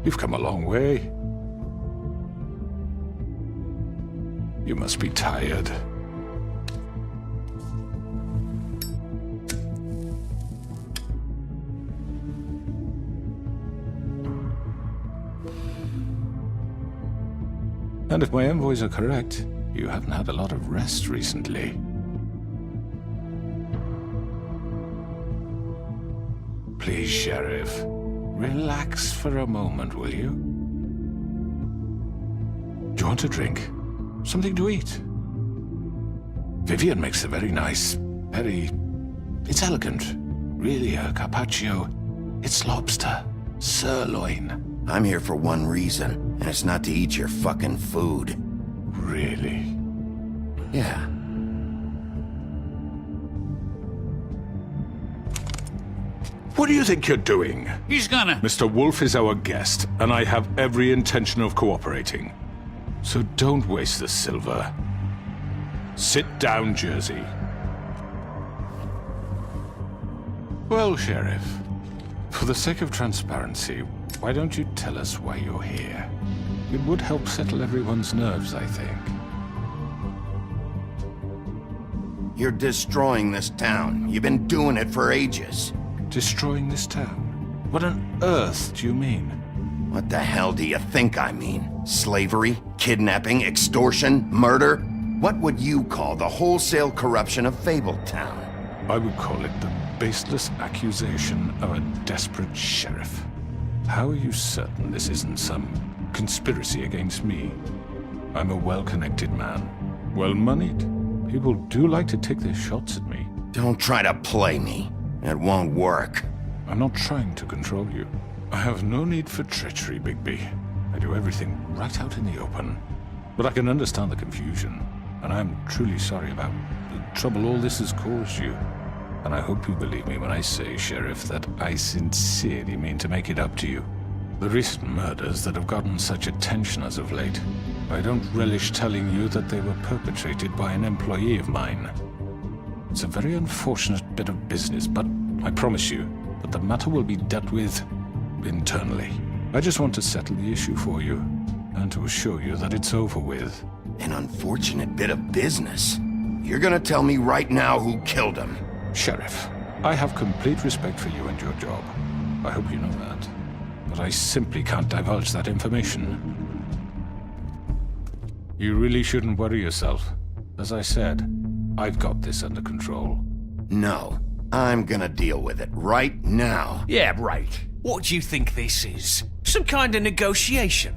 You've come a long way. You must be tired. And if my envoys are correct, you haven't had a lot of rest recently. Please, Sheriff, relax for a moment, will you? Do you want a drink? Something to eat? Vivian makes a very nice, it's elegant. Really a carpaccio. It's lobster. Sirloin. I'm here for one reason, and it's not to eat your fucking food. Really? Yeah. What do you think you're doing? He's gonna... Mr. Wolf is our guest, and I have every intention of cooperating. So don't waste the silver. Sit down, Jersey. Well, Sheriff, for the sake of transparency, why don't you tell us why you're here? It would help settle everyone's nerves, I think. You're destroying this town. You've been doing it for ages. Destroying this town? What on earth do you mean? What the hell do you think I mean? Slavery? Kidnapping? Extortion? Murder? What would you call the wholesale corruption of Fabletown? I would call it the baseless accusation of a desperate sheriff. How are you certain this isn't some conspiracy against me? I'm a well-connected man, well-moneyed. People do like to take their shots at me. Don't try to play me. It won't work. I'm not trying to control you. I have no need for treachery, Bigby. I do everything right out in the open. But I can understand the confusion, and I am truly sorry about the trouble all this has caused you. And I hope you believe me when I say, Sheriff, that I sincerely mean to make it up to you. The recent murders that have gotten such attention as of late, I don't relish telling you that they were perpetrated by an employee of mine. It's a very unfortunate bit of business, but I promise you that the matter will be dealt with internally. I just want to settle the issue for you, and to assure you that it's over with. An unfortunate bit of business. You're gonna tell me right now who killed him. Sheriff, I have complete respect for you and your job. I hope you know that. But I simply can't divulge that information. You really shouldn't worry yourself. As I said, I've got this under control. No, I'm gonna deal with it right now. Yeah, right. What do you think this is? Some kind of negotiation?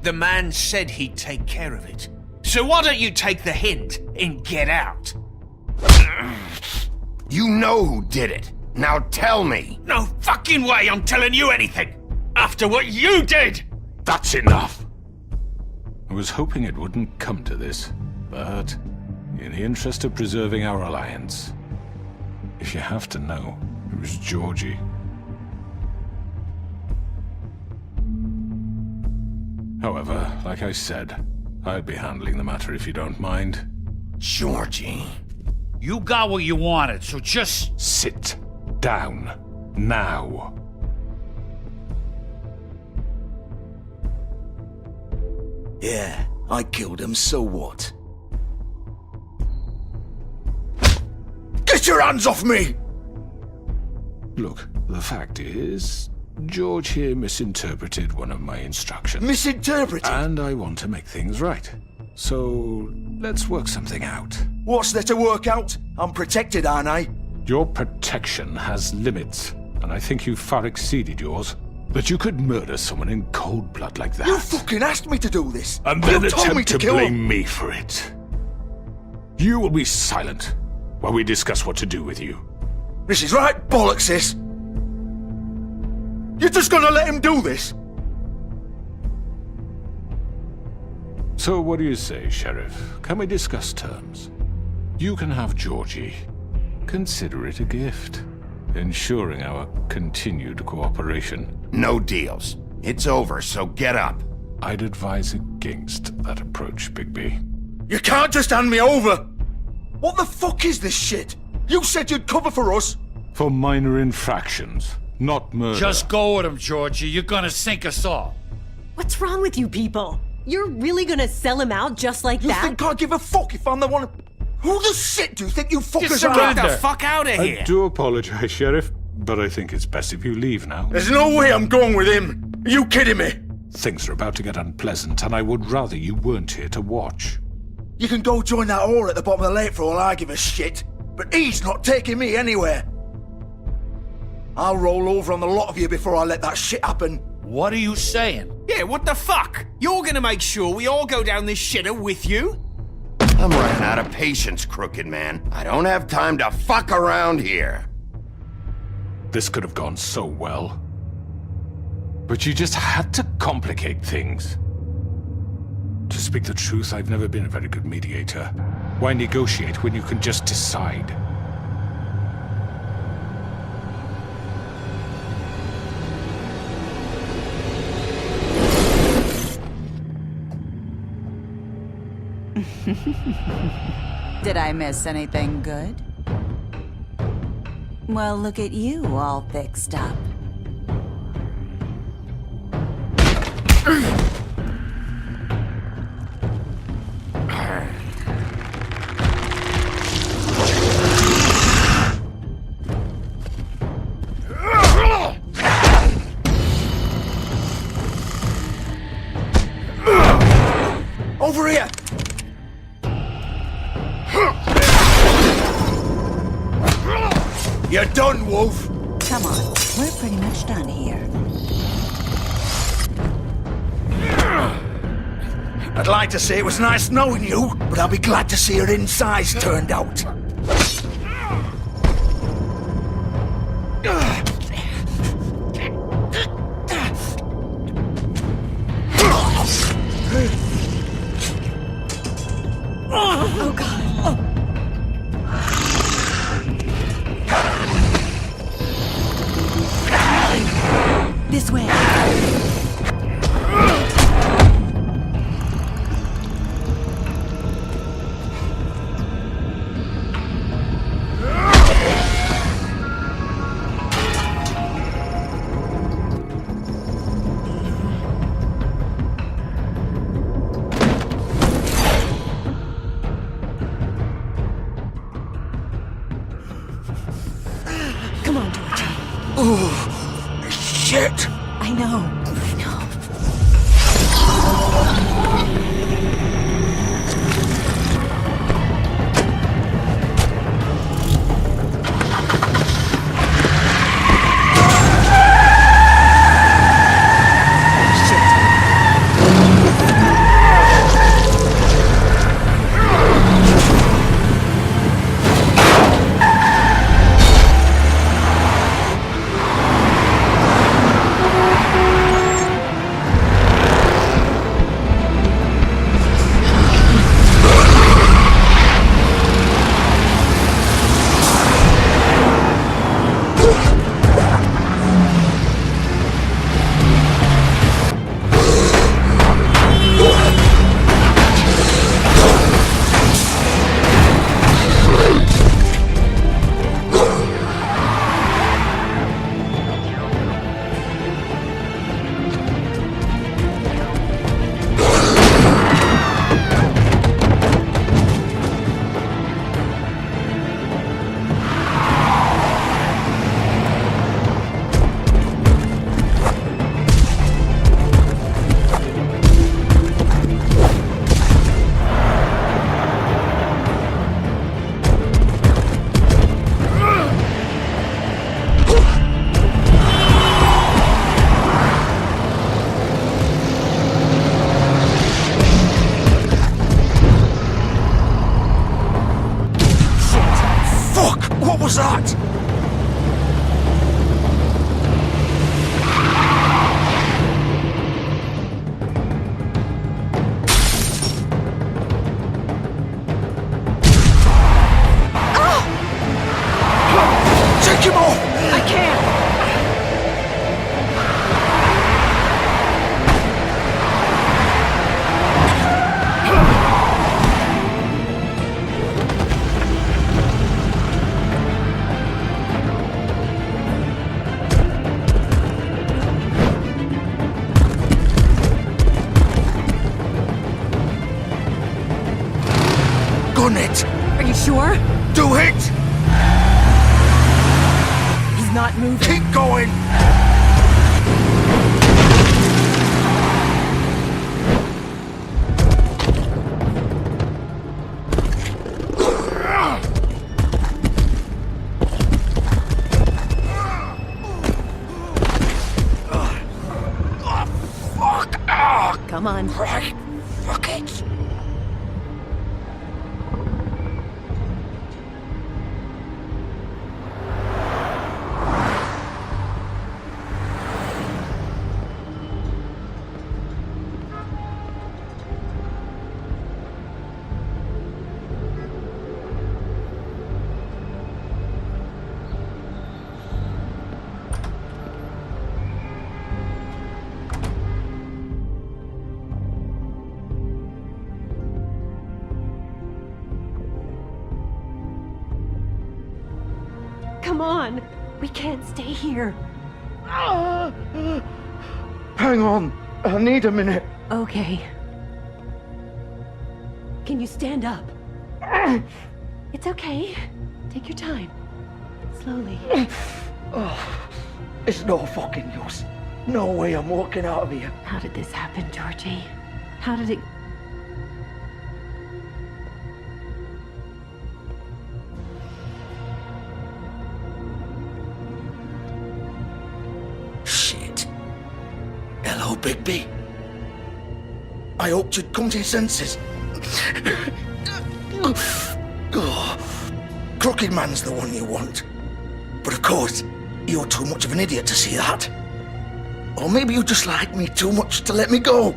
The man said he'd take care of it. So why don't you take the hint and get out? You know who did it. Now tell me. No fucking way I'm telling you anything! After what you did! That's enough! I was hoping it wouldn't come to this, but in the interest of preserving our alliance, if you have to know, it was Georgie. However, like I said, I'd be handling the matter if you don't mind. Georgie. You got what you wanted, so just... Sit down. Now. Yeah, I killed him, so what? Get your hands off me! Look, the fact is, George here misinterpreted one of my instructions. Misinterpreted? And I want to make things right. So, let's work something out. What's there to work out? I'm protected, aren't I? Your protection has limits, and I think you've far exceeded yours. That you could murder someone in cold blood like that. You fucking asked me to do this! And then You told me attempt to kill him. blame me for it. You will be silent while we discuss what to do with you. This is right bollocks, this! You're just gonna let him do this? So what do you say, Sheriff? Can we discuss terms? You can have Georgie. Consider it a gift, ensuring our continued cooperation. No deals. It's over, so get up. I'd advise against that approach, Bigby. You can't just hand me over! What the fuck is this shit? You said you'd cover for us! For minor infractions, not murder. Just go with him, Georgie. You're gonna sink us all. What's wrong with you people? You're really gonna sell him out just like You that? think I give a fuck if I'm the one? Who the shit do you think you fuckers Just are? get the Surrender. fuck out of I here. do apologize, Sheriff, but I think it's best if you leave now. There's no way I'm going with him. Are you kidding me? Things are about to get unpleasant, and I would rather you weren't here to watch. You can go join that whore at the bottom of the lake for all I give a shit. But he's not taking me anywhere. I'll roll over on the lot of you before I let that shit happen. What are you saying? Yeah, what the fuck? You're gonna make sure we all go down this shitter with you? I'm running out of patience, crooked man. I don't have time to fuck around here. This could have gone so well. But you just had to complicate things. To speak the truth, I've never been a very good mediator. Why negotiate when you can just decide? Did I miss anything good? Well, look at you, all fixed up. Over here! You're done, Wolf! Come on, we're pretty much done here. I'd like to say it was nice knowing you, but I'll be glad to see your insides turned out. Oh god. This way. Come on, Georgie. Shit! I know. What was that? Take him off! I can't. Do it! He's not moving. Keep going! Come on. Right. Fuck it. Come on. We can't stay here. Hang on. I need a minute. Okay. Can you stand up? It's okay. Take your time. Slowly. It's no fucking use. No way I'm walking out of here. How did this happen, Georgie? How did it... Shit. Hello, Bigby. I hoped you'd come to your senses. Crooked Man's the one you want. But of course, you're too much of an idiot to see that. Or maybe you just like me too much to let me go.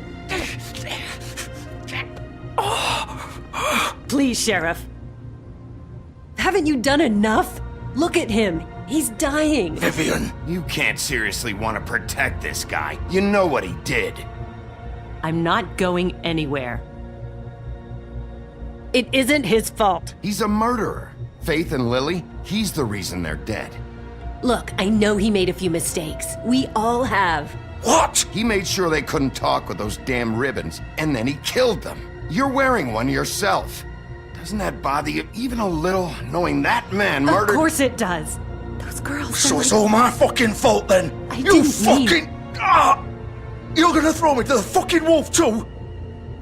Please, Sheriff. Haven't you done enough? Look at him. He's dying. Vivian, You can't seriously want to protect this guy. You know what he did. I'm not going anywhere. It isn't his fault. He's a murderer. Faith and Lily, he's the reason they're dead. Look, I know he made a few mistakes. We all have. what? He made sure they couldn't talk with those damn ribbons, and then he killed them. You're wearing one yourself. Doesn't that bother you even a little, knowing that man murdered... Of course it does. Those girls... So it's all my fucking fault then? I You didn't mean- fucking... Ah! You're gonna throw me to the fucking wolf too?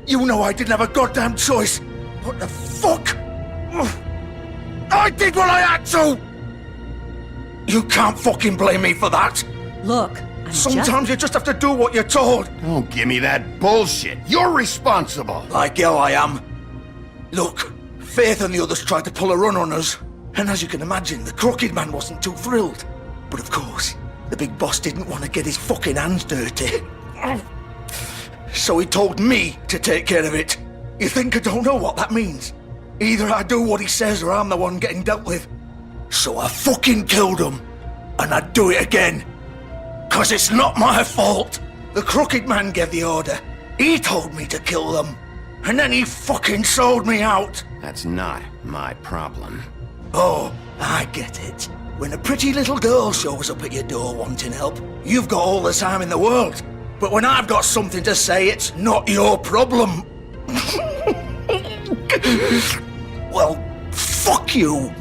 You know I didn't have a goddamn choice. What the fuck? Ugh. I did what I had to! You can't fucking blame me for that. Look, I'm Sometimes you just have to do what you're told. Don't give me that bullshit. You're responsible. Like hell I am. Look, Faith and the others tried to pull a run on us. And as you can imagine, the Crooked Man wasn't too thrilled. But of course, the big boss didn't want to get his fucking hands dirty. So he told me to take care of it. You think I don't know what that means? Either I do what he says or I'm the one getting dealt with. So I fucking killed him. And I'd do it again. 'Cause it's not my fault. The Crooked Man gave the order. He told me to kill them. And then he fucking sold me out. That's not my problem. Oh, I get it. When a pretty little girl shows up at your door wanting help, you've got all the time in the world. But when I've got something to say, it's not your problem. Well, fuck you.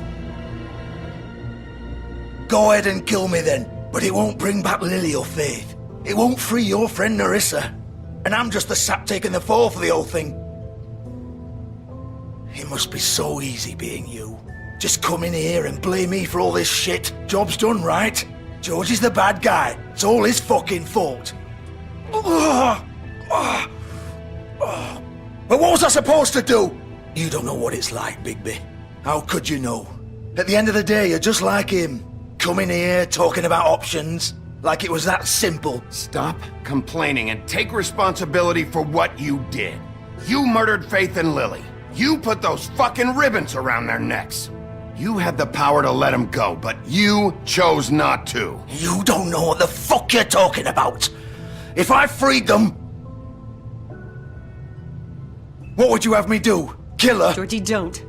Go ahead and kill me then, but it won't bring back Lily or Faith. It won't free your friend Nerissa. And I'm just the sap taking the fall for the whole thing. It must be so easy being you. Just come in here and blame me for all this shit. Job's done, right? George is the bad guy. It's all his fucking fault. But what was I supposed to do? You don't know what it's like, Bigby. How could you know? At the end of the day, you're just like him. Coming here, talking about options, like it was that simple. Stop complaining and take responsibility for what you did. You murdered Faith and Lily. You put those fucking ribbons around their necks. You had the power to let them go, but you chose not to. You don't know what the fuck you're talking about. If I freed them, what would you have me do? Kill her? Georgie, don't.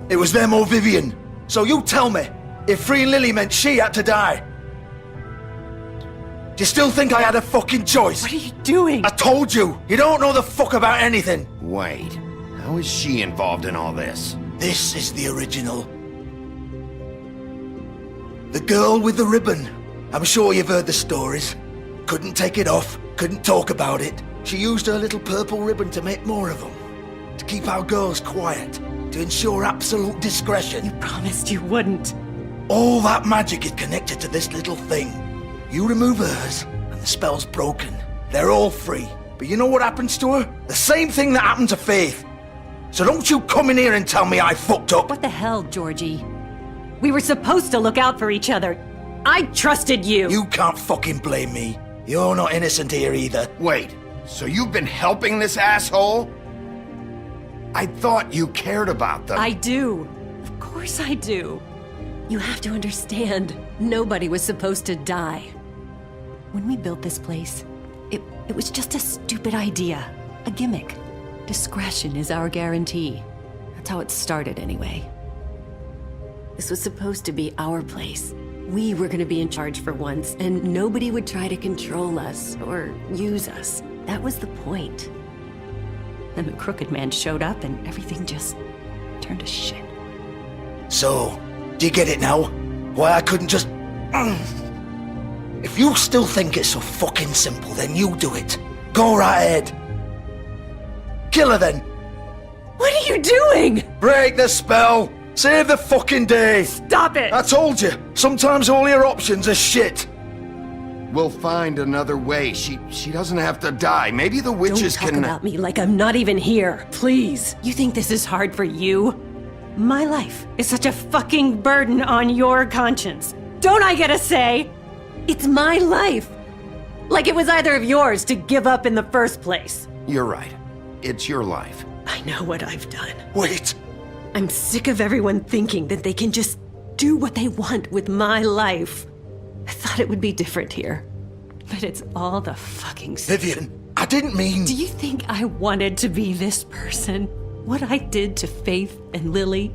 It was them or Vivian. So you tell me, if freeing Lily meant she had to die, do you still think I had a fucking choice? What are you doing? I told you, you don't know the fuck about anything. Wait, how is she involved in all this? This is the original. The girl with the ribbon. I'm sure you've heard the stories. Couldn't take it off, couldn't talk about it. She used her little purple ribbon to make more of them. To keep our girls quiet. To ensure absolute discretion. You promised you wouldn't. All that magic is connected to this little thing. You remove hers, and the spell's broken. They're all free. But you know what happens to her? The same thing that happened to Faith. So don't you come in here and tell me I fucked up. What the hell, Georgie? We were supposed to look out for each other. I trusted you. You can't fucking blame me. You're not innocent here either. Wait, so you've been helping this asshole? I thought you cared about them. I do. Of course I do. You have to understand, nobody was supposed to die. When we built this place, it was just a stupid idea. A gimmick. Discretion is our guarantee. That's how it started anyway. This was supposed to be our place. We were gonna be in charge for once, and nobody would try to control us or use us. That was the point. Then the Crooked Man showed up and everything just turned to shit. So, do you get it now? Why I couldn't just... If you still think it's so fucking simple, then you do it. Go right ahead. Kill her then. What are you doing? Break the spell. Save the fucking day. Stop it! I told you, sometimes all your options are shit. We'll find another way. She doesn't have to die. Maybe the witches Don't talk can... about me like I'm not even here. Please. You think this is hard for you? My life is such a fucking burden on your conscience. Don't I get a say? It's my life. Like it was either of yours to give up in the first place. You're right. It's your life. I know what I've done. Wait. I'm sick of everyone thinking that they can just do what they want with my life. I thought it would be different here. But it's all the fucking same. Vivian, I didn't mean... Do you think I wanted to be this person? What I did to Faith and Lily?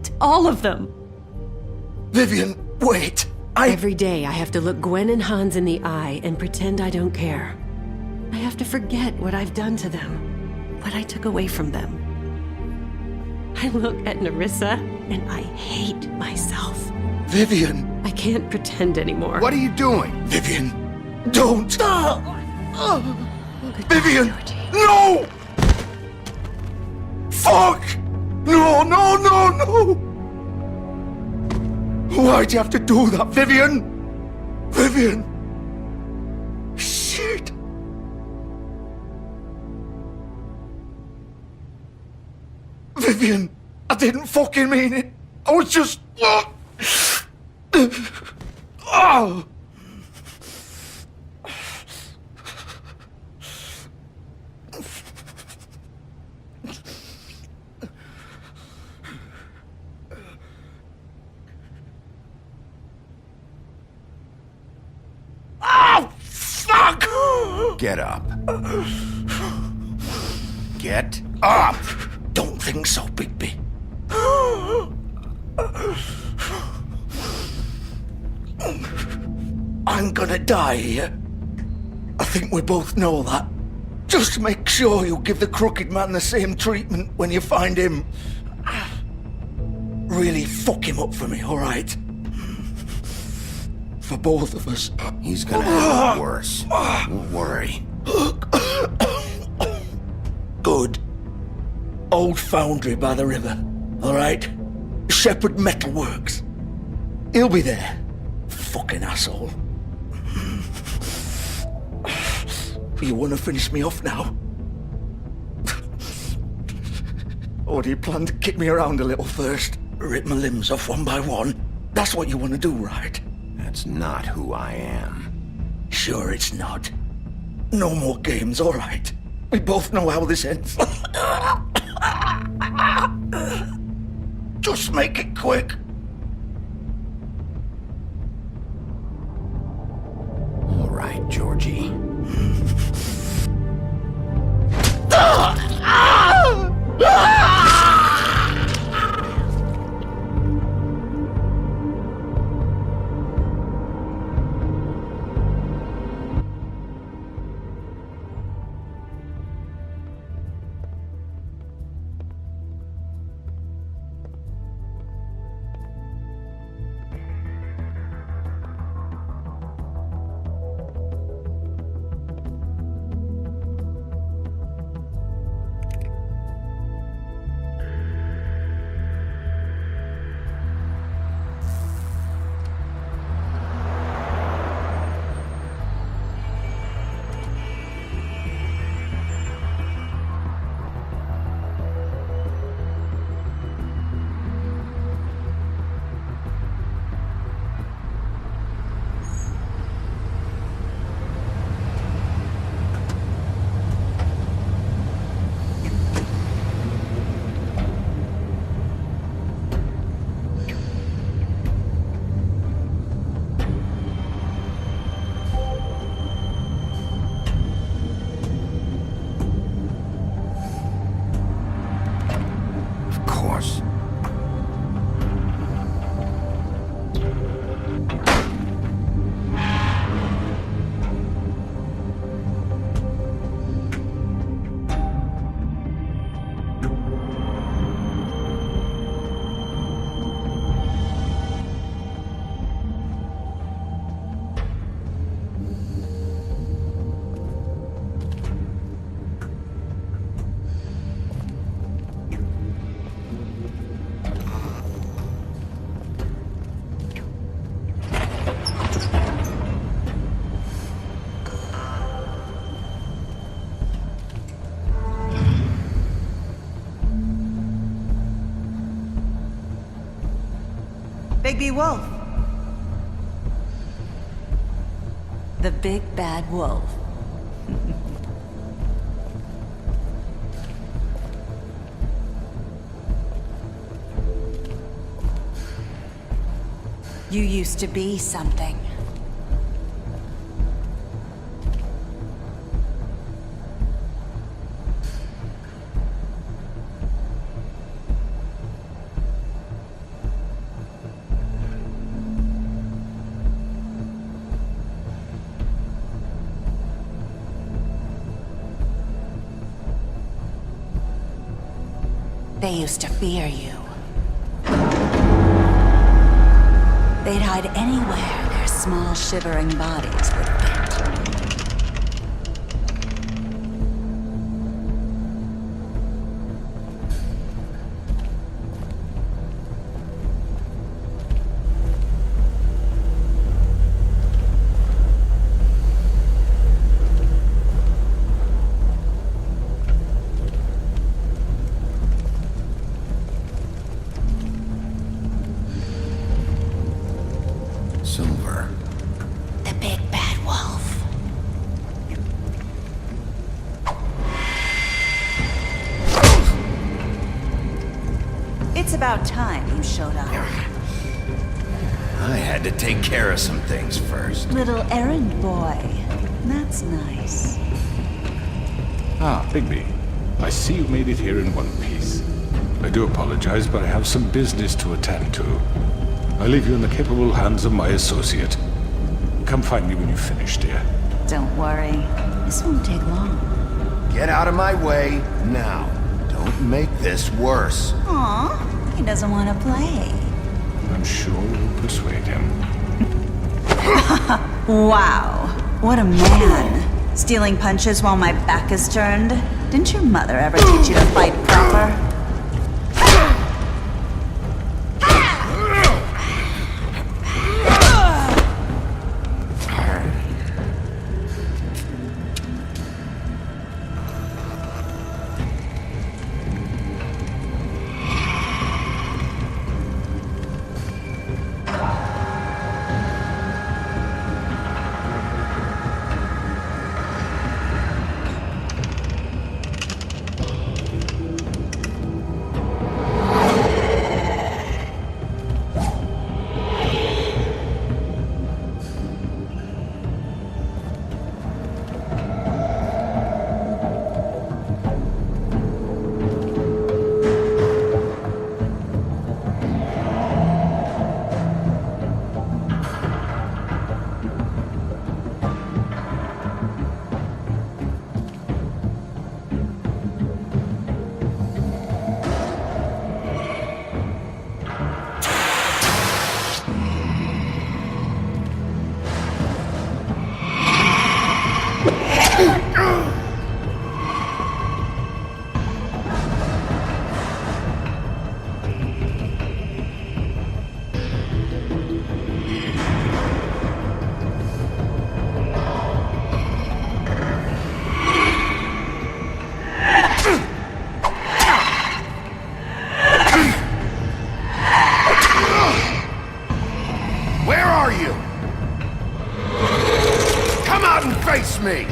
To all of them? Vivian, wait. Every day I have to look Gwen and Hans in the eye and pretend I don't care. I have to forget what I've done to them. What I took away from them. I look at Nerissa and I hate myself. Vivian. I can't pretend anymore. What are you doing? Vivian, don't. Vivian, Georgie. no! Fuck! No, no, no, no! Why'd you have to do that, Vivian? Vivian! Shit! Vivian, I didn't fucking mean it. I was just... Oh! Oh, fuck! Get up. Get up! Don't think so, Bigby. I'm gonna die here. I think we both know that. Just make sure you give the Crooked Man the same treatment when you find him. Really fuck him up for me, alright? For both of us. He's gonna have it worse. Don't worry. Good. Old foundry by the river, alright? Shepherd Metalworks. He'll be there. Fucking asshole. You wanna finish me off now? Or do you plan to kick me around a little first? Rip my limbs off one by one? That's what you wanna do, right? That's not who I am. Sure it's not. No more games, alright? We both know how this ends. Just make it quick. All right, Georgie. Bigby Wolf. The big bad wolf. You used to be something. They used to fear you. They'd hide anywhere their small, shivering bodies would fit. Silver. The big bad wolf. It's about time you showed up. I had to take care of some things first. Little errand boy. That's nice. Ah, Bigby. I see you made it here in one piece. I do apologize, but I have some business to attend to. I leave you in the capable hands of my associate. Come find me when you've finished, dear. Don't worry. This won't take long. Get out of my way now. Don't make this worse. Aw, he doesn't want to play. I'm sure we'll persuade him. Wow, what a man. Stealing punches while my back is turned? Didn't your mother ever teach you to fight proper? Where are you? Come out and face me!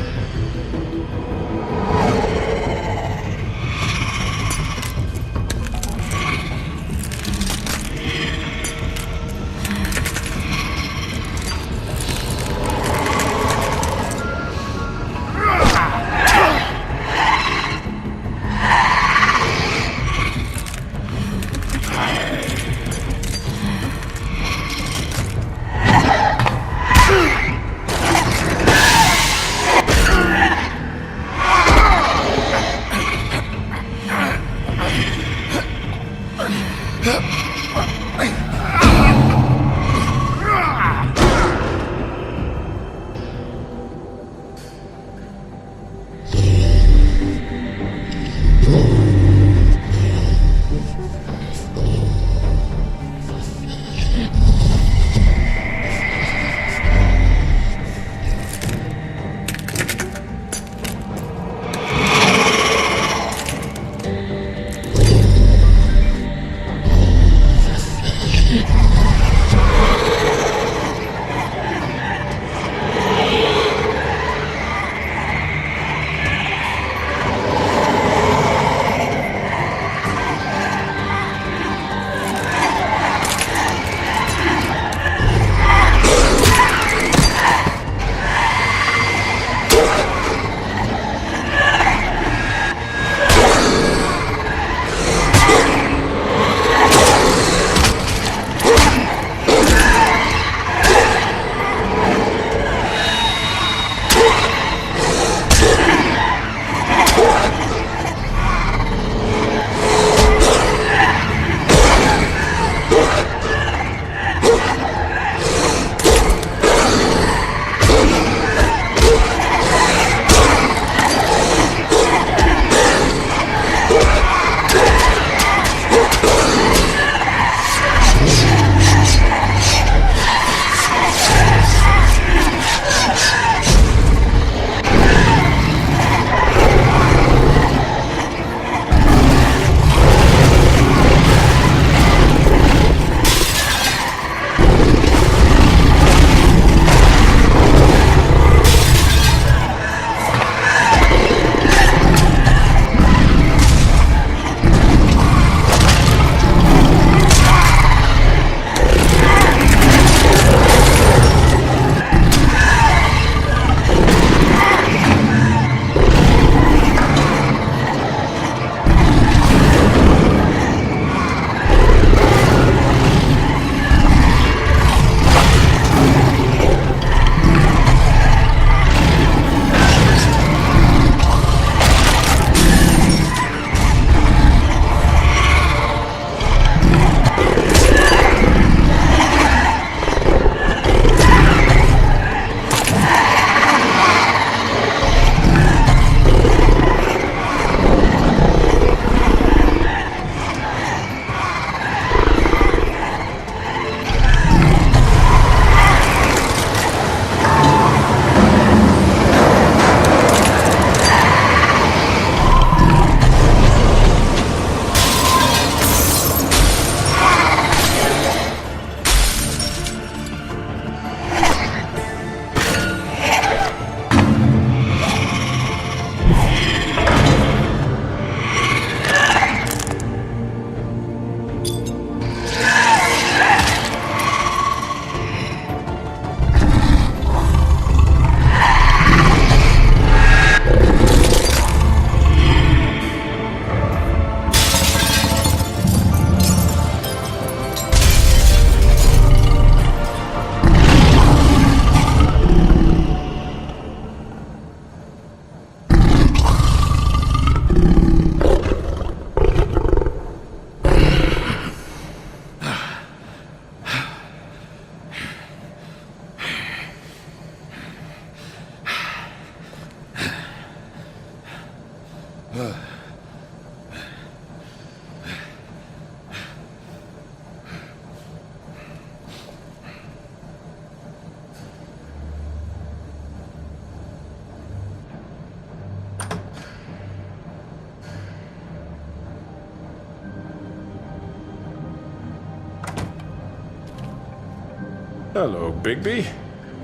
Hello, Bigby.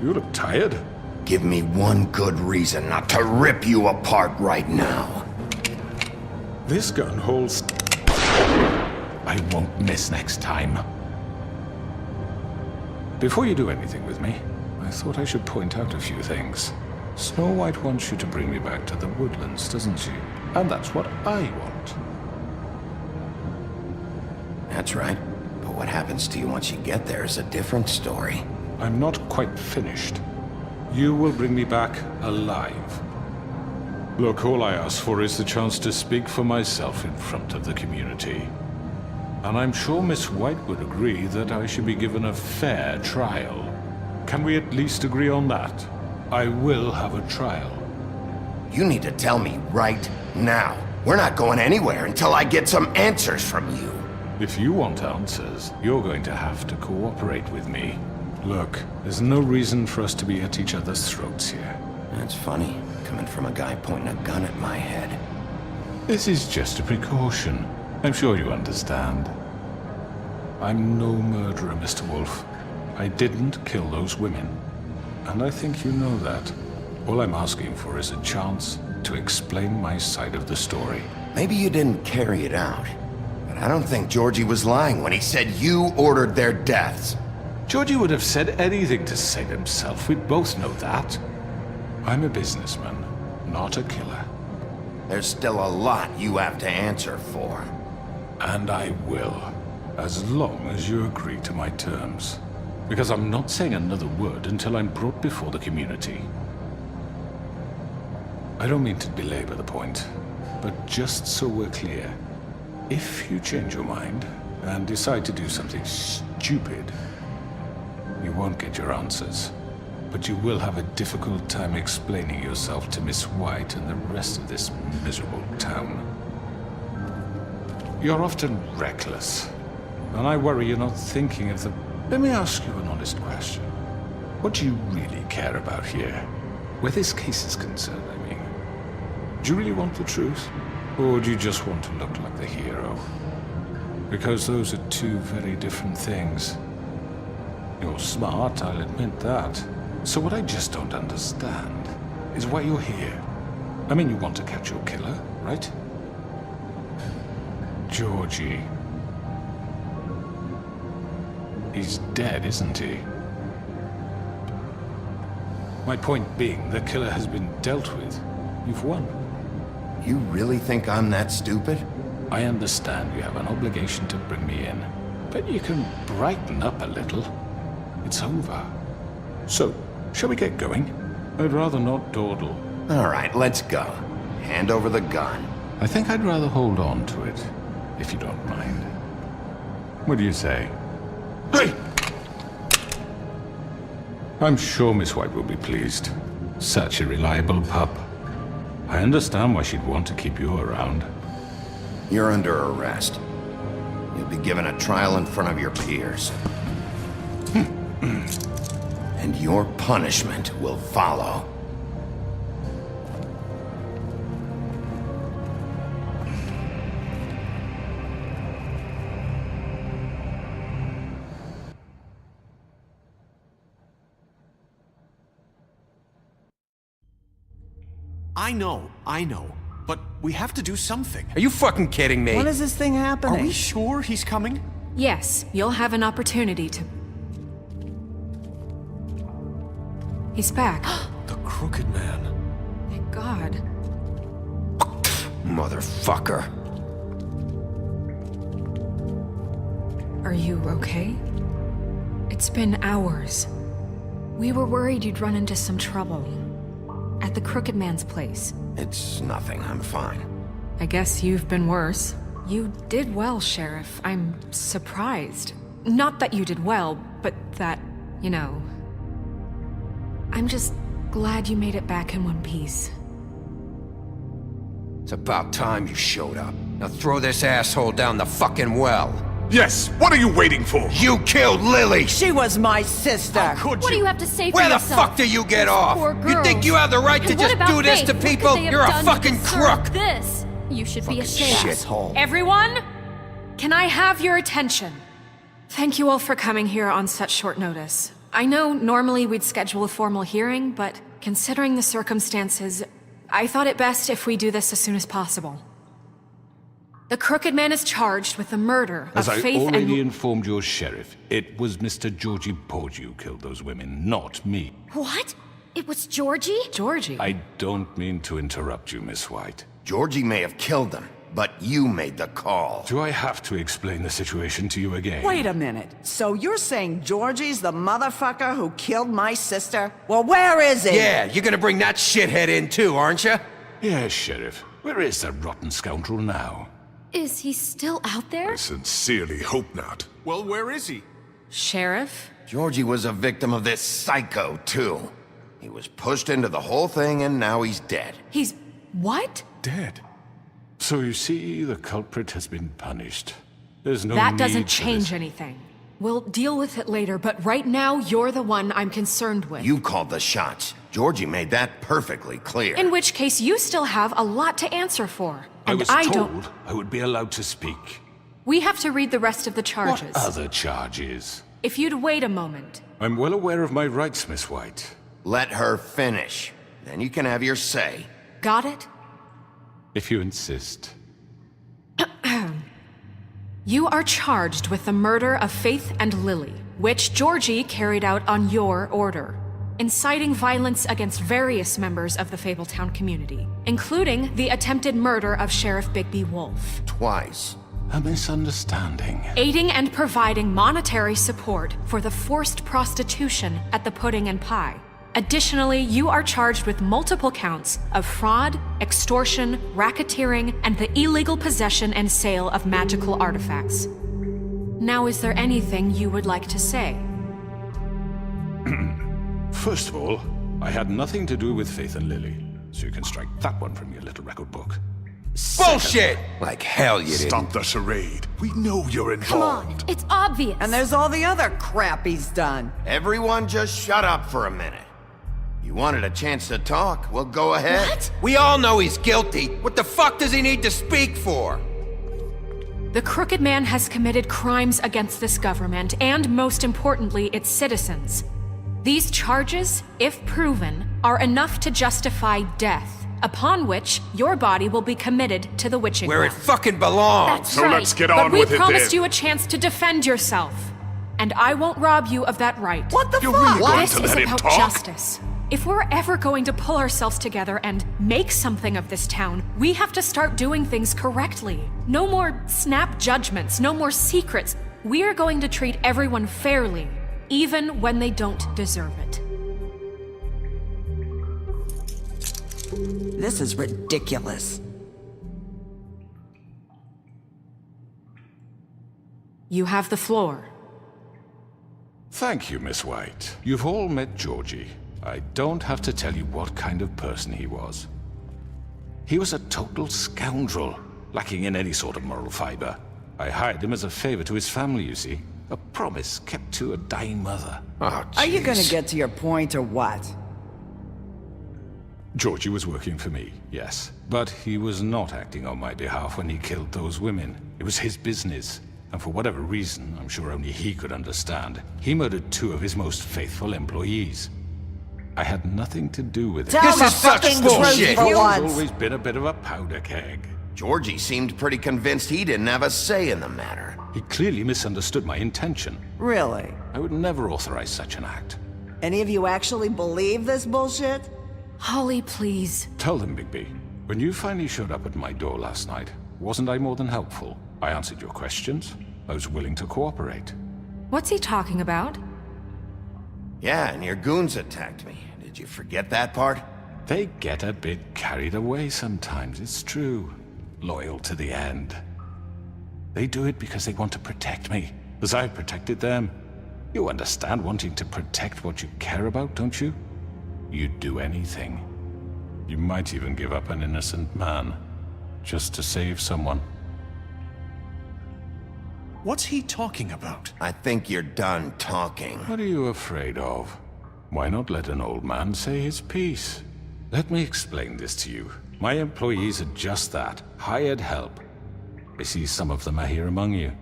You look tired. Give me one good reason not to rip you apart right now. This gun holds... I won't miss next time. Before you do anything with me, I thought I should point out a few things. Snow White wants you to bring me back to the woodlands, doesn't she? And that's what I want. That's right. But what happens to you once you get there is a different story. I'm not quite finished. You will bring me back alive. Look, all I ask for is the chance to speak for myself in front of the community. And I'm sure Miss White would agree that I should be given a fair trial. Can we at least agree on that? I will have a trial. You need to tell me right now. We're not going anywhere until I get some answers from you. If you want answers, you're going to have to cooperate with me. Look, there's no reason for us to be at each other's throats here. That's funny, coming from a guy pointing a gun at my head. This is just a precaution. I'm sure you understand. I'm no murderer, Mr. Wolf. I didn't kill those women. And I think you know that. All I'm asking for is a chance to explain my side of the story. Maybe you didn't carry it out. But I don't think Georgie was lying when he said you ordered their deaths. Georgie would have said anything to save himself. We both know that. I'm a businessman, not a killer. There's still a lot you have to answer for. And I will, as long as you agree to my terms. Because I'm not saying another word until I'm brought before the community. I don't mean to belabor the point, but just so we're clear, if you change your mind and decide to do something stupid, you won't get your answers. But you will have a difficult time explaining yourself to Miss White and the rest of this miserable town. You're often reckless, and I worry you're not thinking of the... Let me ask you an honest question. What do you really care about here? Where this case is concerned, I mean. Do you really want the truth? Or do you just want to look like the hero? Because those are two very different things. You're smart, I'll admit that. So what I just don't understand is why you're here. I mean, you want to catch your killer, right? Georgie. He's dead, isn't he? My point being, the killer has been dealt with. You've won. You really think I'm that stupid? I understand you have an obligation to bring me in, but you can brighten up a little. It's over. So, shall we get going? I'd rather not dawdle. All right, let's go. Hand over the gun. I think I'd rather hold on to it, if you don't mind. What do you say? Hey! I'm sure Miss White will be pleased. Such a reliable pup. I understand why she'd want to keep you around. You're under arrest. You'll be given a trial in front of your peers. And your punishment will follow. I know. But we have to do something. Are you fucking kidding me? When is this thing happening? Are we sure he's coming? Yes, you'll have an opportunity to... He's back. The Crooked Man. Thank God. Motherfucker. Are you okay? It's been hours. We were worried you'd run into some trouble. At the Crooked Man's place. It's nothing, I'm fine. I guess you've been worse. You did well, Sheriff. I'm surprised. Not that you did well, but that, you know... I'm just glad you made it back in one piece. It's about time you showed up. Now throw this asshole down the fucking well. Yes, what are you waiting for? You killed Lily! She was my sister. Could What do you have to say for Where the yourself? fuck do you get off? Poor You think you have the right to And what just about do this Faith? to What could people? they have You're a done to fucking deserve crook! This. You should be ashamed. Shithole. Everyone, can I have your attention? Thank you all for coming here on such short notice. I know normally we'd schedule a formal hearing, but considering the circumstances, I thought it best if we do this as soon as possible. The Crooked Man is charged with the murder As of I Faith already and... informed your sheriff, it was Mr. Georgie Porgy who killed those women, not me. What? It was Georgie? Georgie? I don't mean to interrupt you, Miss White. Georgie may have killed them, but you made the call. Do I have to explain the situation to you again? Wait a minute. So you're saying Georgie's the motherfucker who killed my sister? Well, where is he? Yeah, you're gonna bring that shithead in too, aren't you? Yes, Sheriff. Where is that rotten scoundrel now? Is he still out there? I sincerely hope not. Well, where is he? Sheriff? Georgie was a victim of this psycho, too. He was pushed into the whole thing and now he's dead. He's... what? Dead. So you see, the culprit has been punished. There's no That need doesn't for change this. anything. We'll deal with it later, but right now, you're the one I'm concerned with. You called the shots. Georgie made that perfectly clear. In which case, you still have a lot to answer for. I And was I told don't... I would be allowed to speak. We have to read the rest of the charges. What other charges? If you'd wait a moment. I'm well aware of my rights, Miss White. Let her finish. Then you can have your say. Got it? If you insist. You are charged with the murder of Faith and Lily, which Georgie carried out on your order, inciting violence against various members of the Fabletown community, including the attempted murder of Sheriff Bigby Wolf. Twice. A misunderstanding. Aiding and providing monetary support for the forced prostitution at the Pudding and Pie. Additionally, you are charged with multiple counts of fraud, extortion, racketeering, and the illegal possession and sale of magical artifacts. Now, is there anything you would like to say? First of all, I had nothing to do with Faith and Lily, so you can strike that one from your little record book. Bullshit! Like hell you didn't. Stop the charade. We know you're Come involved. on, it's obvious. And there's all the other crap he's done. Everyone just shut up for a minute. You wanted a chance to talk? Well, go ahead. What? We all know he's guilty. What the fuck does he need to speak for? The Crooked Man has committed crimes against this government and, most importantly, its citizens. These charges, if proven, are enough to justify death, upon which your body will be committed to the witching Where it well. fucking belongs. That's So right. let's get But on we with it promised then. you a chance to defend yourself, and I won't rob you of that right. What the You're fuck? really going This to is let him about talk? justice. If we're ever going to pull ourselves together and make something of this town, we have to start doing things correctly. No more snap judgments, no more secrets. We are going to treat everyone fairly, even when they don't deserve it. This is ridiculous. You have the floor. Thank you, Miss White. You've all met Georgie. I don't have to tell you what kind of person he was. He was a total scoundrel, lacking in any sort of moral fiber. I hired him as a favor to his family, you see. A promise kept to a dying mother. Oh, Are you gonna jeez. get to your point or what? Georgie was working for me, yes. But he was not acting on my behalf when he killed those women. It was his business. And for whatever reason, I'm sure only he could understand, he murdered 2 of his most faithful employees. I had nothing to do with it. Tell This the is such fucking bullshit. truth for He's once. always been a bit of a powder keg. Georgie seemed pretty convinced he didn't have a say in the matter. He clearly misunderstood my intention. Really? I would never authorize such an act. Any of you actually believe this bullshit? Holly, please. Tell them, Bigby, when you finally showed up at my door last night, wasn't I more than helpful? I answered your questions. I was willing to cooperate. What's he talking about? Yeah, and your goons attacked me. Did you forget that part? They get a bit carried away sometimes, it's true. Loyal to the end. They do it because they want to protect me, as I protected them. You understand wanting to protect what you care about, don't you? You'd do anything. You might even give up an innocent man, just to save someone. What's he talking about? I think you're done talking. What are you afraid of? Why not let an old man say his piece? Let me explain this to you. My employees are just that, hired help. I see some of them are here among you.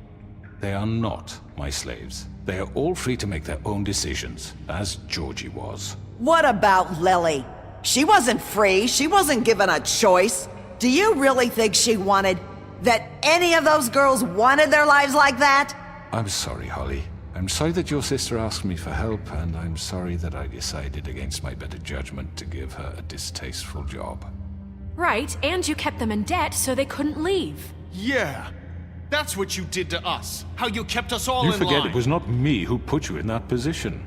They are not my slaves. They are all free to make their own decisions, as Georgie was. What about Lily? She wasn't free. She wasn't given a choice. Do you really think she wanted... that any of those girls wanted their lives like that? I'm sorry, Holly. I'm sorry that your sister asked me for help, and I'm sorry that I decided against my better judgment to give her a distasteful job. Right, and you kept them in debt so they couldn't leave. Yeah. That's what you did to us. How you kept us all You in forget line. it was not me who put you in that position.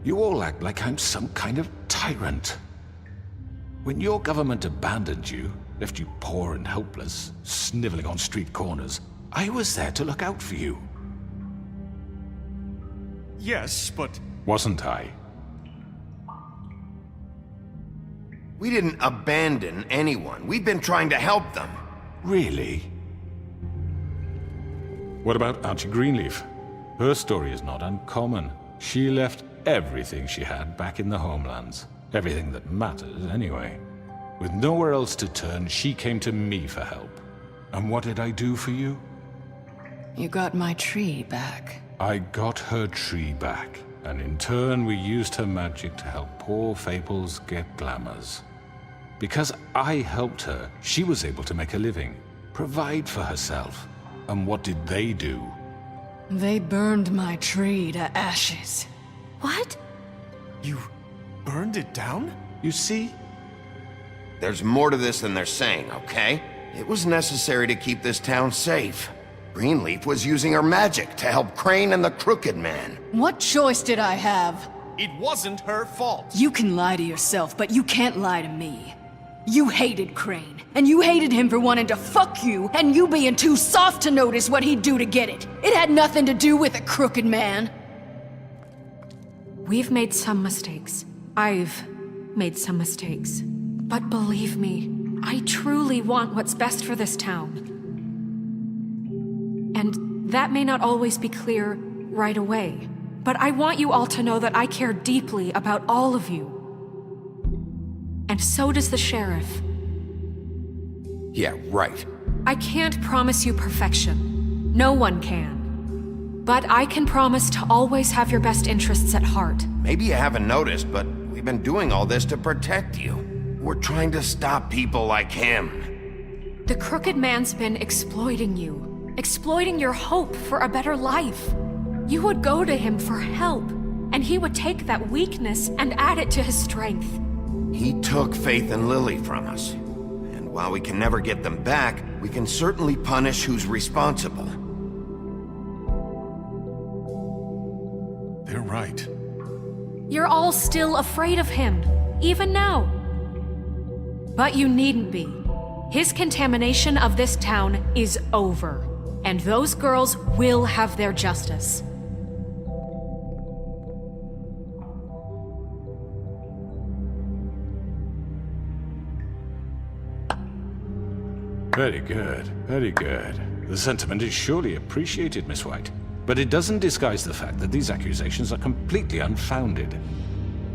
You all act like I'm some kind of tyrant. When your government abandoned you, left you poor and helpless, sniveling on street corners, I was there to look out for you. Yes, but... Wasn't I? We didn't abandon anyone. We've been trying to help them. Really? What about Auntie Greenleaf? Her story is not uncommon. She left everything she had back in the homelands. Everything that matters, anyway. With nowhere else to turn, she came to me for help. And what did I do for you? You got my tree back. I got her tree back, and in turn we used her magic to help poor Fables get glamours. Because I helped her, she was able to make a living, provide for herself. And what did they do? They burned my tree to ashes. What? You burned it down? You see? There's more to this than they're saying, okay? It was necessary to keep this town safe. Greenleaf was using her magic to help Crane and the Crooked Man. What choice did I have? It wasn't her fault. You can lie to yourself, but you can't lie to me. You hated Crane, and you hated him for wanting to fuck you, and you being too soft to notice what he'd do to get it. It had nothing to do with a Crooked Man. We've made some mistakes. I've made some mistakes. But believe me, I truly want what's best for this town. And that may not always be clear right away. But I want you all to know that I care deeply about all of you. And so does the sheriff. Yeah, right. I can't promise you perfection. No one can. But I can promise to always have your best interests at heart. Maybe you haven't noticed, but we've been doing all this to protect you. We're trying to stop people like him. The Crooked Man's been exploiting you. Exploiting your hope for a better life. You would go to him for help, and he would take that weakness and add it to his strength. He took Faith and Lily from us. And while we can never get them back, we can certainly punish who's responsible. They're right. You're all still afraid of him, even now. But you needn't be. His contamination of this town is over, and those girls will have their justice. Very good, very good. The sentiment is surely appreciated, Miss White. But it doesn't disguise the fact that these accusations are completely unfounded.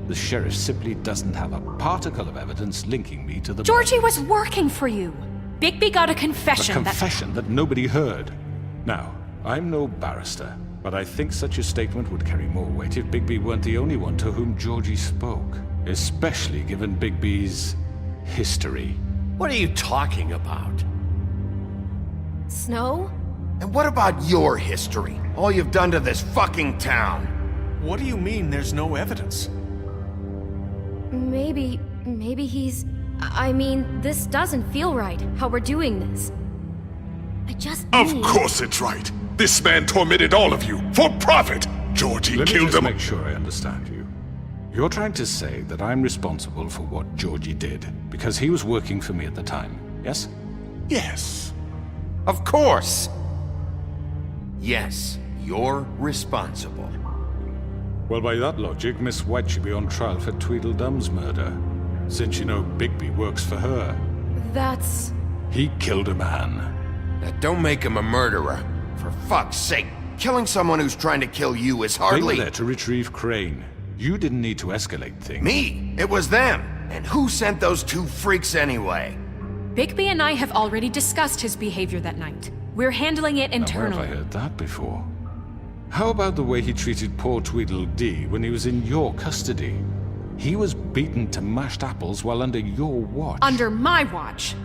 The sheriff simply doesn't have a particle of evidence linking me to the... Georgie was working for you. Bigby got a confession A confession that nobody heard. Now, I'm no barrister, but I think such a statement would carry more weight if Bigby weren't the only one to whom Georgie spoke. Especially given Bigby's history. What are you talking about? Snow? And what about your history? All you've done to this fucking town? What do you mean there's no evidence? Maybe he's... I mean, this doesn't feel right, how we're doing this. I just Of need... course it's right. This man tormented all of you, for profit. Georgie Let me killed just him. make sure I understand you. You're trying to say that I'm responsible for what Georgie did, because he was working for me at the time, yes? Yes. Of course! Yes, you're responsible. Well, by that logic, Miss White should be on trial for Tweedledum's murder, since you know Bigby works for her. That's... He killed a man. Now, don't make him a murderer. For fuck's sake, killing someone who's trying to kill you is They hardly... were there to retrieve Crane. You didn't need to escalate things. Me? It was them. And who sent those two freaks anyway? Bigby and I have already discussed his behavior that night. We're handling it Now, where internally. have I heard that before? How about the way he treated poor Tweedledee when he was in your custody? He was beaten to mashed apples while under your watch. Under my watch.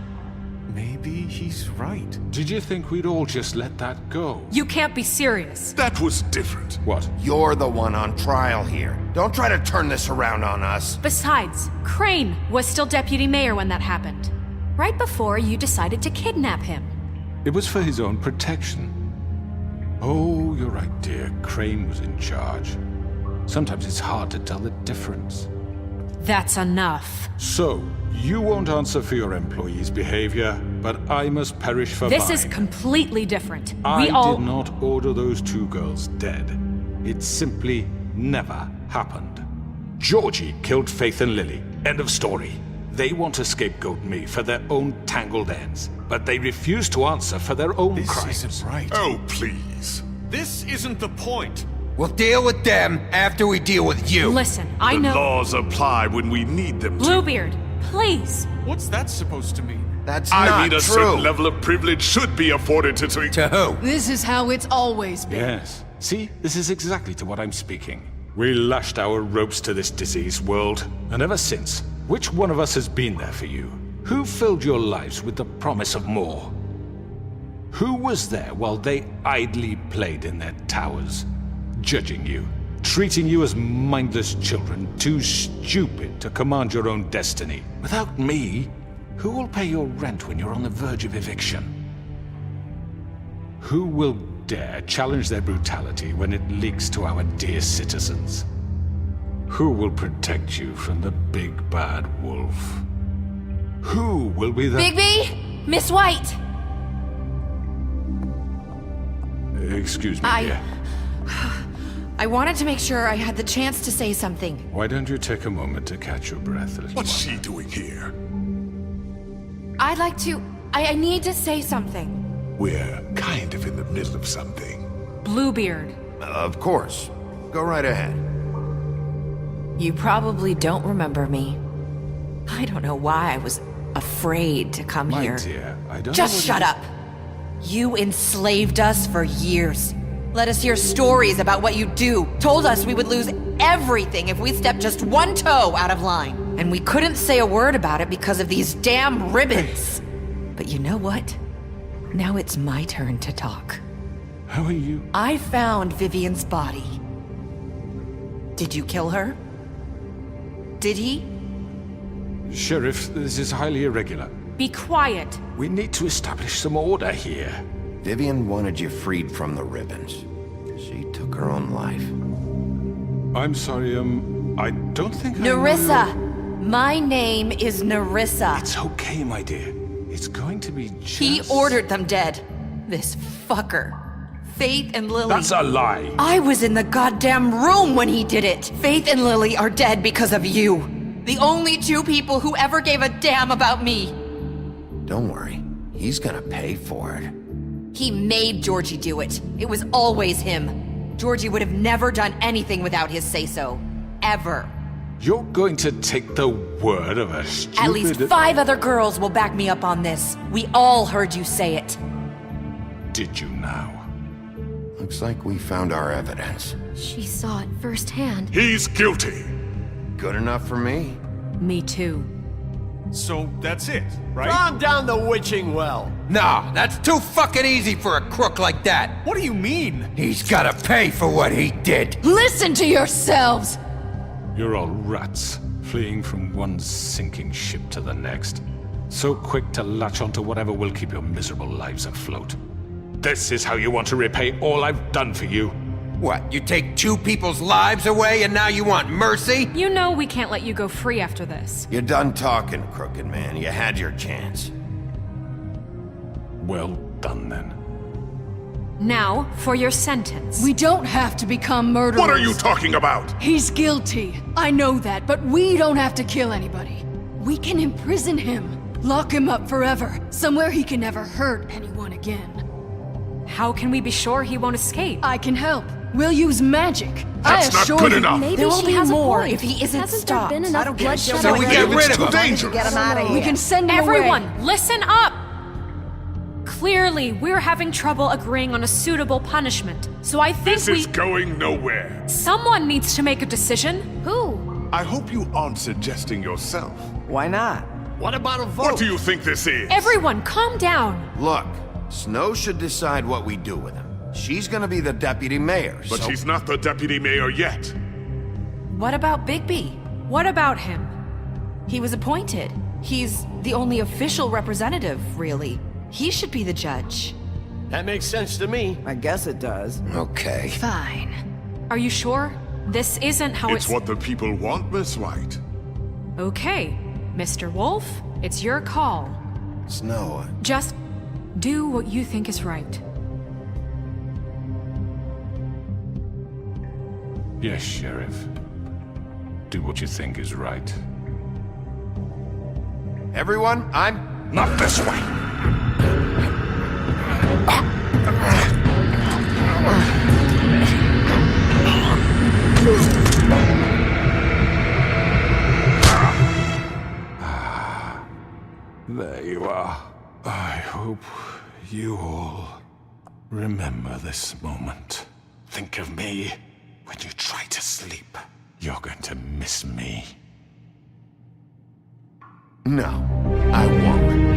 Maybe he's right. Did you think we'd all just let that go? You can't be serious. That was different. What? You're the one on trial here. Don't try to turn this around on us. Besides, Crane was still deputy mayor when that happened. Right before you decided to kidnap him. It was for his own protection. Oh, you're right, dear. Crane was in charge. Sometimes it's hard to tell the difference. That's enough. So, you won't answer for your employees' behavior, but I must perish for This mine. is completely different. I We all... did not order those two girls dead. It simply never happened. Georgie killed Faith and Lily. End of story. They want to scapegoat me for their own tangled ends, but they refuse to answer for their own crimes. This isn't right. Oh, please. This isn't the point. We'll deal with them after we deal with you. Listen, I The know... laws apply when we need them to. Bluebeard, please. What's that supposed to mean? That's I not mean, a true. certain level of privilege should be afforded to... To who? This is how it's always been. Yes. See, this is exactly to what I'm speaking. We lashed our ropes to this diseased world, and ever since, which one of us has been there for you? Who filled your lives with the promise of more? Who was there while they idly played in their towers, judging you, treating you as mindless children, too stupid to command your own destiny? Without me, who will pay your rent when you're on the verge of eviction? Who will dare challenge their brutality when it leaks to our dear citizens? Who will protect you from the big bad wolf? Who will be the... Bigby! Miss White! Excuse me, dear. I wanted to make sure I had the chance to say something. Why don't you take a moment to catch your breath a little What's while? she doing here? I'd like to... I need to say something. We're kind of in the middle of something. Bluebeard. Of course. Go right ahead. You probably don't remember me. I don't know why I was afraid to come My here. dear, I don't Just know what shut up! You enslaved us for years. Let us hear stories about what you do. Told us we would lose everything if we stepped just one toe out of line. And we couldn't say a word about it because of these damn ribbons. But you know what? Now it's my turn to talk. How are you? I found Vivian's body. Did you kill her? Did he? Sheriff, this is highly irregular. Be quiet. We need to establish some order here. Vivian wanted you freed from the ribbons. She took her own life. I'm sorry, I don't think I know Nerissa! you. My name is Nerissa. It's okay, my dear. It's going to be just... He ordered them dead. This fucker. Faith and Lily. That's a lie! I was in the goddamn room when he did it. Faith and Lily are dead because of you. The only two people who ever gave a damn about me. Don't worry. He's gonna pay for it. He made Georgie do it. It was always him. Georgie would have never done anything without his say-so. Ever. You're going to take the word of a stupid... At least 5 other girls will back me up on this. We all heard you say it. Did you now? Looks like we found our evidence. She saw it firsthand. He's guilty. Good enough for me. Me too. So that's it, right? Calm down the witching well. Nah, that's too fucking easy for a crook like that. What do you mean? He's gotta pay for what he did. Listen to yourselves! You're all rats, fleeing from one sinking ship to the next. So quick to latch onto whatever will keep your miserable lives afloat. This is how you want to repay all I've done for you? What, you take 2 people's lives away and now you want mercy? You know we can't let you go free after this. You're done talking, crooked man. You had your chance. Well done, then. Now, for your sentence. We don't have to become murderers. What are you talking about? He's guilty. I know that, but we don't have to kill anybody. We can imprison him. Lock him up forever. Somewhere he can never hurt anyone again. How can we be sure he won't escape? I can help. We'll use magic. That's not good enough. Maybe There will she be has more a point. if he isn't Hasn't stopped. there been enough bloodshed? So we get rid of him. Dangerous. Get him out of here. We can send him Everyone, away. listen up! Clearly, we're having trouble agreeing on a suitable punishment. So I think This is going nowhere. someone needs to make a decision. Who? I hope you aren't suggesting yourself. Why not? What about a vote? What do you think this is? Everyone, calm down. Look, Snow should decide what we do with him. She's gonna be the deputy mayor, But so... she's not the deputy mayor yet. What about Bigby? What about him? He was appointed. He's the only official representative, really. He should be the judge. That makes sense to me. I guess it does. Okay. Fine. Are you sure? This isn't how It's what the people want, Miss White. Okay, Mr. Wolf, it's your call. Snow, Just do what you think is right. Yes, Sheriff. Do what you think is right. everyone, I'm... Not this way. There you are. I hope you all remember this moment. Think of me when you try to sleep. You're going to miss me. No, I won't.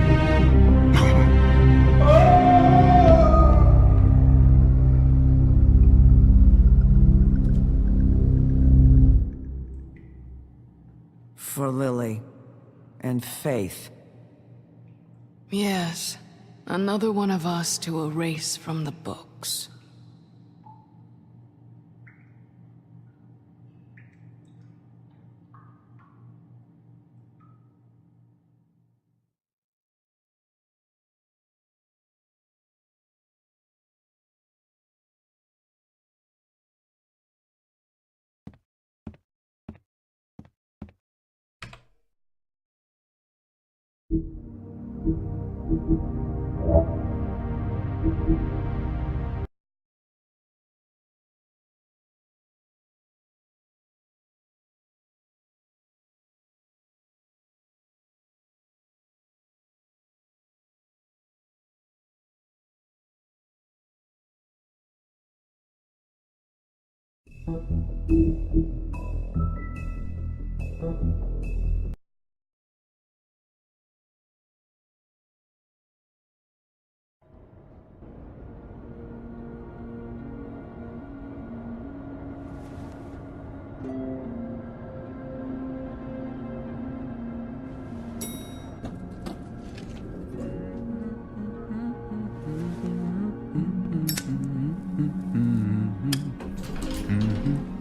For Lily and Faith. Yes, another one of us to erase from the books.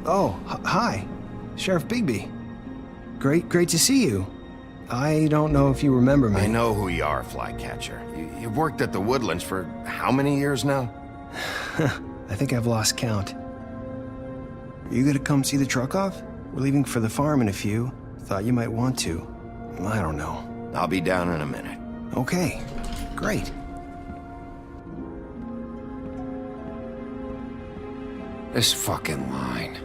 Oh, hi. Sheriff Bigby. Great to see you. I don't know if you remember me. I know who you are, Flycatcher. You've worked at the Woodlands for how many years now? I think I've lost count. Are you gonna come see the truck off? We're leaving for the farm in a few. Thought you might want to. I don't know. I'll be down in a minute. Okay, great. This fucking line.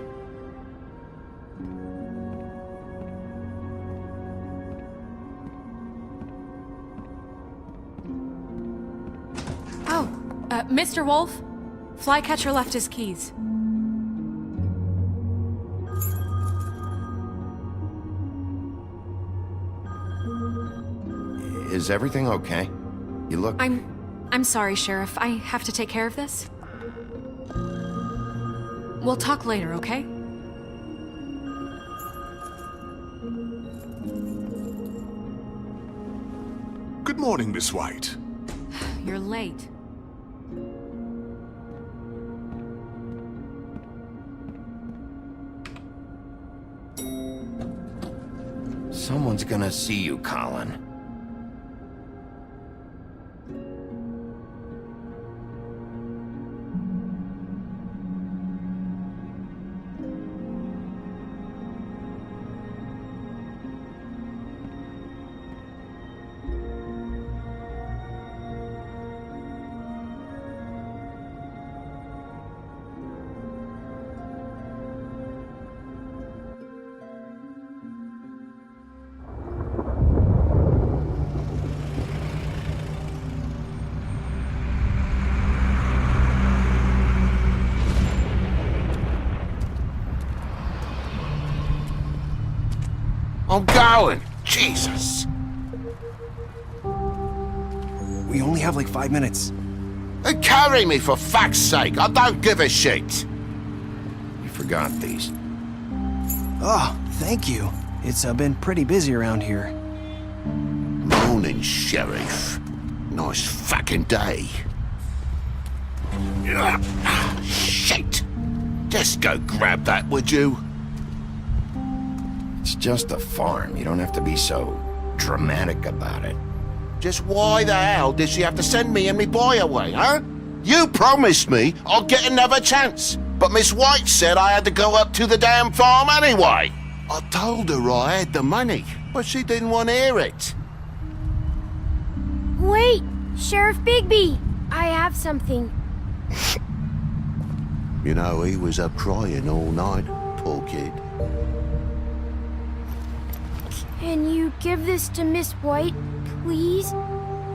Oh, Mr. Wolf, Flycatcher left his keys. Is everything okay? You look... I'm sorry, Sheriff. I have to take care of this. We'll talk later, okay? Good morning, Miss White. You're late. Someone's gonna see you, Colin. I'm going. Jesus. We only have like 5 minutes. Carry me for fuck's sake. I don't give a shit. You forgot these. Oh, thank you. It's been pretty busy around here. Morning, Sheriff. Nice fucking day. Shit. Just go grab that, would you? It's just a farm. You don't have to be so dramatic about it. Just why the hell did she have to send me and me boy away, huh? You promised me I'd get another chance, but Miss White said I had to go up to the damn farm anyway. I told her I had the money, but she didn't want to hear it. Wait, Sheriff Bigby, I have something. You know, he was up crying all night, poor kid. Can you give this to Miss White, please?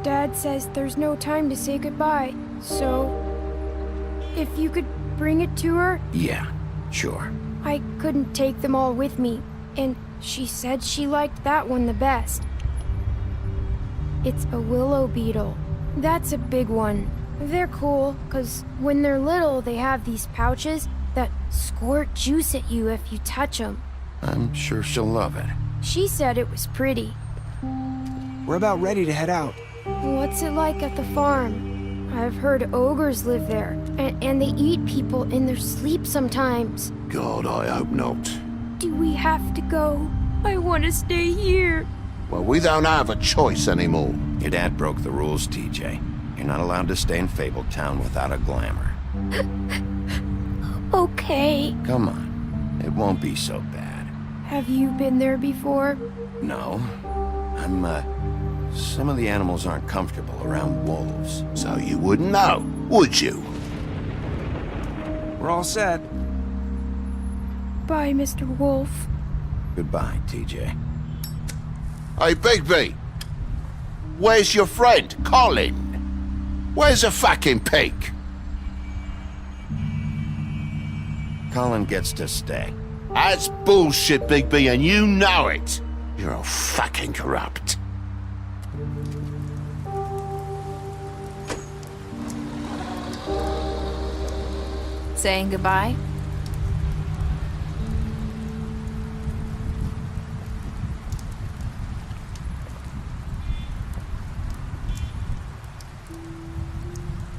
Dad says there's no time to say goodbye, so if you could bring it to her? Yeah, sure. I couldn't take them all with me, and she said she liked that one the best. It's a willow beetle. That's a big one. They're cool, 'cause when they're little, they have these pouches that squirt juice at you if you touch them. I'm sure she'll love it. She said it was pretty. We're about ready to head out. What's it like at the farm? I've heard ogres live there, and they eat people in their sleep sometimes. God, I hope not. Do we have to go? I want to stay here. Well, we don't have a choice anymore. Your dad broke the rules, TJ. You're not allowed to stay in Fabletown without a glamour. Okay. Come on. It won't be so bad. Have you been there before? No. Some of the animals aren't comfortable around wolves, so you wouldn't know, would you? We're all set. Bye, Mr. Wolf. Goodbye, TJ. Hey, Bigby! Where's your friend, Colin? Where's the fucking pig? Colin gets to stay. That's bullshit, Bigby, and you know it. You're all fucking corrupt. Saying goodbye?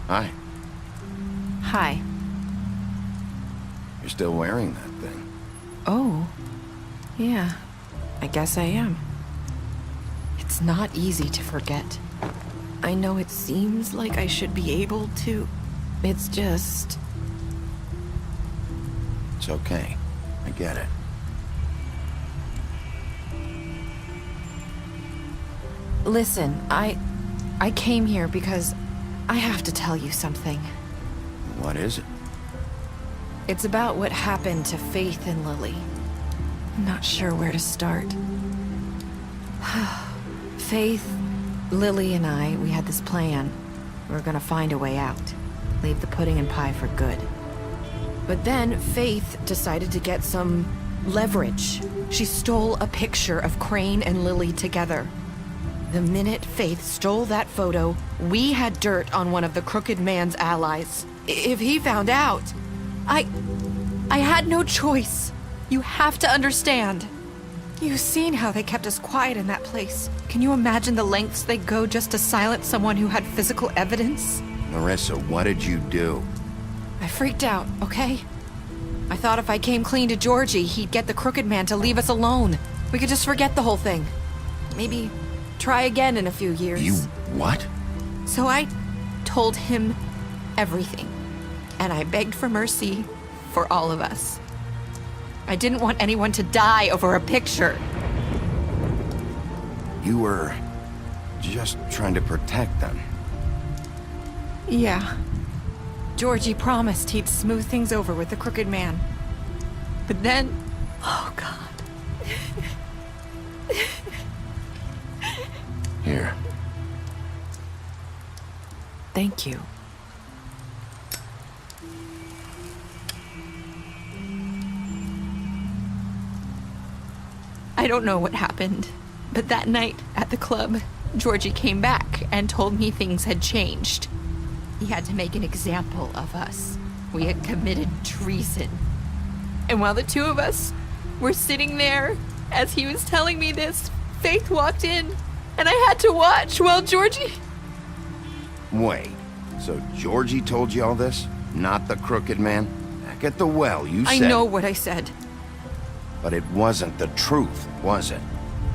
Hi. Hi. You're still wearing that thing. Oh. Yeah. I guess I am. It's not easy to forget. I know it seems like I should be able to. It's just... It's okay. I get it. Listen, I came here because I have to tell you something. What is it? It's about what happened to Faith and Lily. I'm not sure where to start. Faith, Lily, and I, we had this plan. We were gonna find a way out. Leave the pudding and pie for good. But then Faith decided to get some leverage. She stole a picture of Crane and Lily together. The minute Faith stole that photo, we had dirt on one of the Crooked Man's allies. If he found out, I had no choice. You have to understand. You've seen how they kept us quiet in that place. Can you imagine the lengths they go just to silence someone who had physical evidence? Marissa, what did you do? I freaked out, okay? I thought if I came clean to Georgie, he'd get the Crooked Man to leave us alone. We could just forget the whole thing. Maybe try again in a few years. You what? So I told him everything. And I begged for mercy for all of us. I didn't want anyone to die over a picture. You were just trying to protect them. Yeah. Georgie promised he'd smooth things over with the Crooked Man. But then... Oh, God. Here. Thank you. I don't know what happened, but that night at the club, Georgie came back and told me things had changed. He had to make an example of us. We had committed treason. And while the two of us were sitting there, as he was telling me this, Faith walked in, and I had to watch while Georgie... Wait, so Georgie told you all this? Not the crooked man? Back at the well, you said... I know what I said. But it wasn't the truth, was it?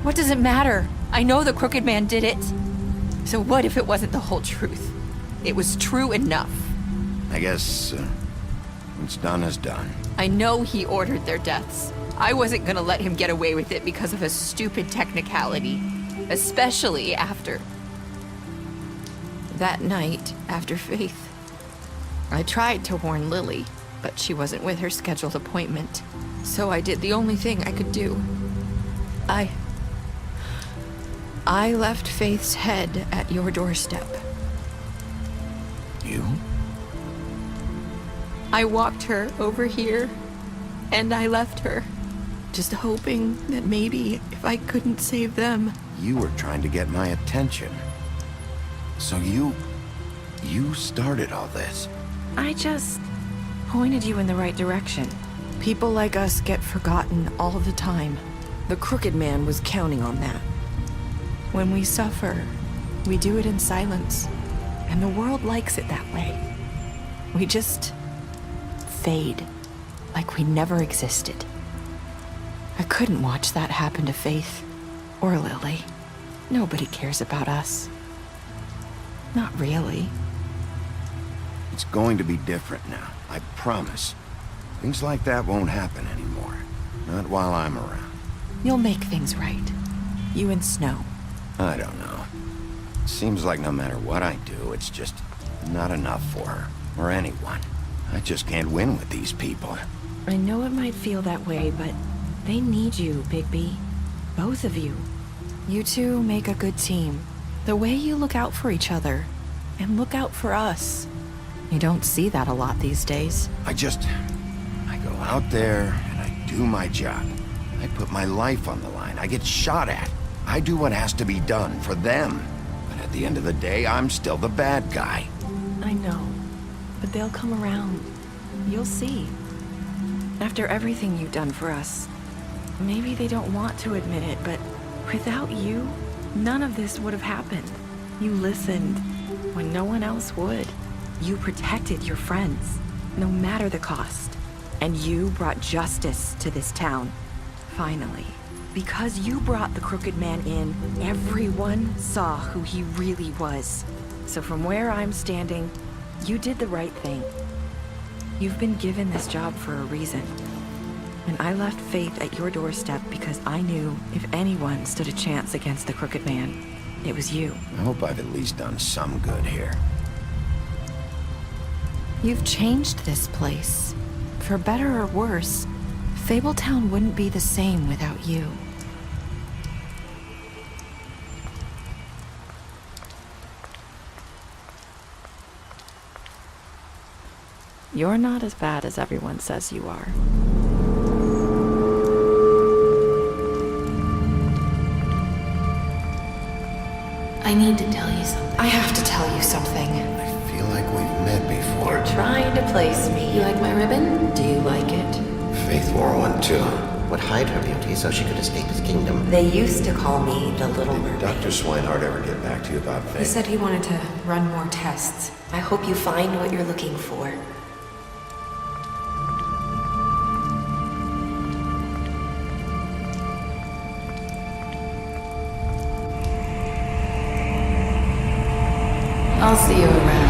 What does it matter? I know the crooked man did it. So what if it wasn't the whole truth? It was true enough. I guess, what's done is done. I know he ordered their deaths. I wasn't gonna let him get away with it because of a stupid technicality. Especially after... that night, after Faith. I tried to warn Lily, but she wasn't with her scheduled appointment. So I did the only thing I could do. I left Faith's head at your doorstep. You? I walked her over here, and I left her. Just hoping that maybe if I couldn't save them... You were trying to get my attention. So you started all this. I just pointed you in the right direction. People like us get forgotten all the time. The Crooked Man was counting on that. When we suffer, we do it in silence, and the world likes it that way. We just fade, like we never existed. I couldn't watch that happen to Faith, or Lily. Nobody cares about us. Not really. It's going to be different now, I promise. Things like that won't happen anymore. Not while I'm around. You'll make things right. You and Snow. I don't know. Seems like no matter what I do, it's just not enough for her, or anyone. I just can't win with these people. I know it might feel that way, but they need you, Bigby. Both of you. You two make a good team. The way you look out for each other, and look out for us. You don't see that a lot these days. I go out there, and I do my job. I put my life on the line. I get shot at. I do what has to be done for them. But at the end of the day, I'm still the bad guy. I know, but they'll come around. You'll see. After everything you've done for us, maybe they don't want to admit it, but without you, none of this would have happened. You listened when no one else would. You protected your friends, no matter the cost. And you brought justice to this town. Finally. Because you brought the Crooked Man in, everyone saw who he really was. So from where I'm standing, you did the right thing. You've been given this job for a reason. And I left Faith at your doorstep because I knew if anyone stood a chance against the Crooked Man, it was you. I hope I've at least done some good here. You've changed this place. For better or worse, Fabletown wouldn't be the same without you. You're not as bad as everyone says you are. I need to tell you something. I have to tell you something. I feel like we've met before. You're trying to place me. You like my ribbon? Do you like it? Faith wore one too. Would hide her beauty so she could escape his kingdom. They used to call me the Little Mermaid. Dr. Swinehart ever get back to you about Faith? He said he wanted to run more tests. I hope you find what you're looking for. I'll see you around.